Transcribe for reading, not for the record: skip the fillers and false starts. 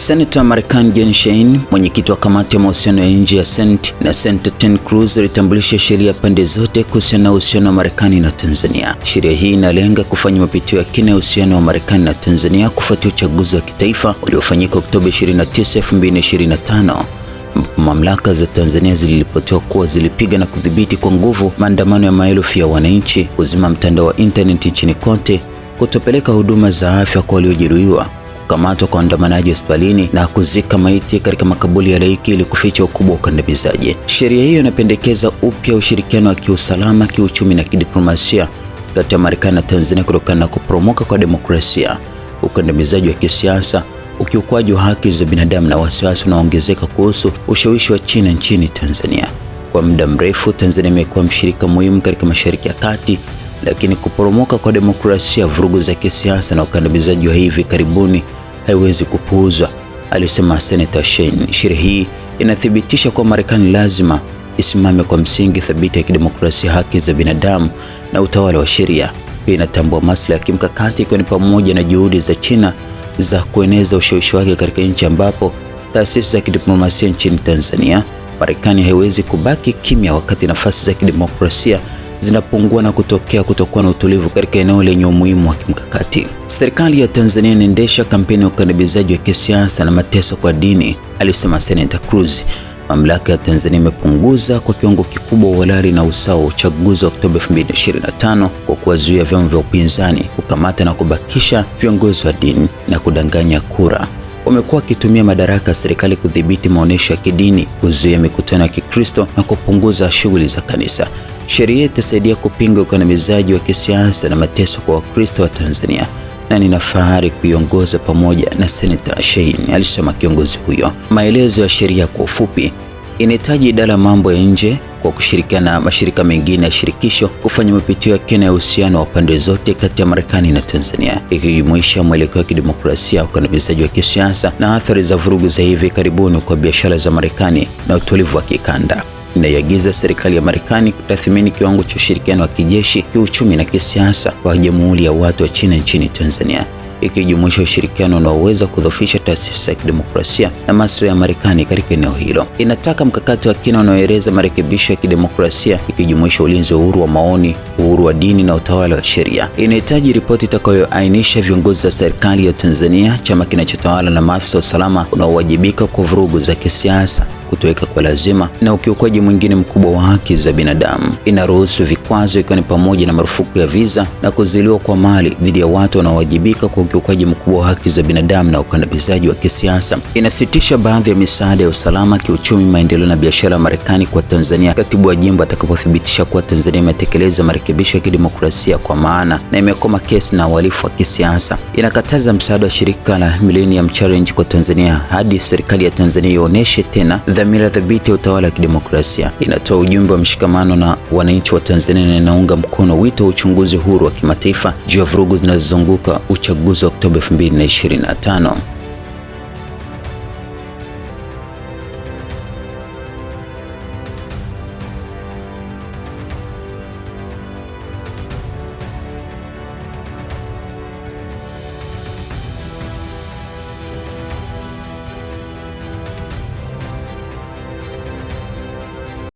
Senator Marekani Jen Shane, mwenyekiti wa kamati ya mahusiano ya nje ya Senate, na Senator Ted Cruz alitambulisha sheria pande zote kuhusiana na uhusiano wa Marekani na Tanzania. Sheria hii inalenga kufanya mapitio ya kina ya uhusiano wa Marekani na Tanzania kufuatia uchaguzi wa kitaifa uliofanyika Oktoba 29, 2025. Mamlaka za Tanzania ziliripotiwa kuwa zilipiga na kudhibiti kwa nguvu maandamano ya maelfu ya wananchi, kuzima mtandao wa internet nchini kote, kutopeleka huduma za afya kwa waliojeruhiwa, kukamatwa kwa waandamanaji hospitalini na kuzika maiti katika makaburi ya halaiki ili kuficha ukubwa wa ukandamizaji. Sheria hiyo inapendekeza upya ushirikiano wa kiusalama, kiuchumi na kidiplomasia kati ya Marekani na Tanzania kutokana na kuporomoka kwa demokrasia, ukandamizaji wa kisiasa, ukiukwaji wa haki za binadamu na wasiwasi unaoongezeka kuhusu ushawishi wa China nchini Tanzania. Kwa muda mrefu, Tanzania imekuwa mshirika muhimu katika Mashariki ya Kati, lakini kuporomoka kwa demokrasia, vurugu za kisiasa na ukandamizaji wa hivi karibuni haiwezi kupuuzwa, alisema Senator Shane. Sheria hii inathibitisha kuwa Marekani lazima isimame kwa msingi thabiti ya kidemokrasia, haki za binadamu na utawala wa sheria. Pia inatambua maslahi ya kimkakati, ikiwa ni pamoja na juhudi za China za kueneza ushawishi wake katika nchi ambapo taasisi za kidiplomasia nchini Tanzania. Marekani haiwezi kubaki kimya wakati nafasi za kidemokrasia zinapungua na kutokuwa na utulivu katika eneo lenye umuhimu wa kimkakati. Serikali ya Tanzania inaendesha kampeni ya ukandamizaji wa kisiasa na mateso kwa dini, alisema Senator Cruz. Mamlaka ya Tanzania imepunguza kwa kiwango kikubwa uhalali na usawa wa uchaguzi wa Oktoba 2025 kwa kuwazuia vyama vya upinzani, kukamata na kubakisha viongozi wa dini na kudanganya kura. Wamekuwa wakitumia madaraka ya serikali kudhibiti maonesho ya kidini, kuzuia mikutano ya Kikristo na kupunguza shughuli za kanisa. Sheria itasaidia kupinga ukandamizaji wa kisiasa na mateso kwa Wakristo wa Tanzania, na nina fahari kuiongoza pamoja na Senator Shane, alisema kiongozi huyo. Maelezo ya sheria kwa ufupi: inahitaji idara ya mambo ya nje kwa kushirikiana na mashirika mengine ya shirikisho kufanya mapitio ya kina ya uhusiano wa pande zote kati ya Marekani na Tanzania, ikijumuisha mwelekeo wa kidemokrasia, ukandamizaji wa kisiasa na athari za vurugu za hivi karibuni kwa biashara za Marekani na utulivu wa kikanda. Inaiagiza serikali ya Marekani kutathmini kiwango cha ushirikiano wa kijeshi, kiuchumi na kisiasa kwa Jamhuri ya Watu wa China nchini Tanzania, ikijumuisha ushirikiano unaoweza kudhoofisha taasisi za kidemokrasia na maslahi ya Marekani katika eneo hilo. Inataka mkakati wa kina unaoeleza marekebisho ya kidemokrasia, ikijumuisha ulinzi wa uhuru wa maoni, uhuru wa dini na utawala wa sheria. Inahitaji ripoti itakayoainisha viongozi wa serikali ya Tanzania, chama kinachotawala na maafisa wa usalama unaowajibika kwa vurugu za kisiasa, kutoweka kwa lazima na ukiukwaji mwingine mkubwa wa haki za binadamu. Inaruhusu vikwazo, ikiwa ni pamoja na marufuku ya visa na kuzuiliwa kwa mali dhidi ya watu wanaowajibika kwa ukiukwaji mkubwa wa haki za binadamu na ukandamizaji wa kisiasa. Inasitisha baadhi ya misaada ya usalama, kiuchumi, maendeleo na biashara ya Marekani kwa Tanzania katibu wa jimbo atakapothibitisha kuwa Tanzania imetekeleza marekebisho ya kidemokrasia kwa maana na imekoma kesi na uhalifu wa kisiasa. Inakataza msaada wa shirika la Millennium Challenge kwa Tanzania hadi serikali ya Tanzania ionyeshe tena dhamira thabiti ya utawala wa kidemokrasia. Inatoa ujumbe wa mshikamano na wananchi wa Tanzania na inaunga mkono wito wa uchunguzi huru wa kimataifa juu ya vurugu zinazozunguka uchaguzi wa Oktoba 2025.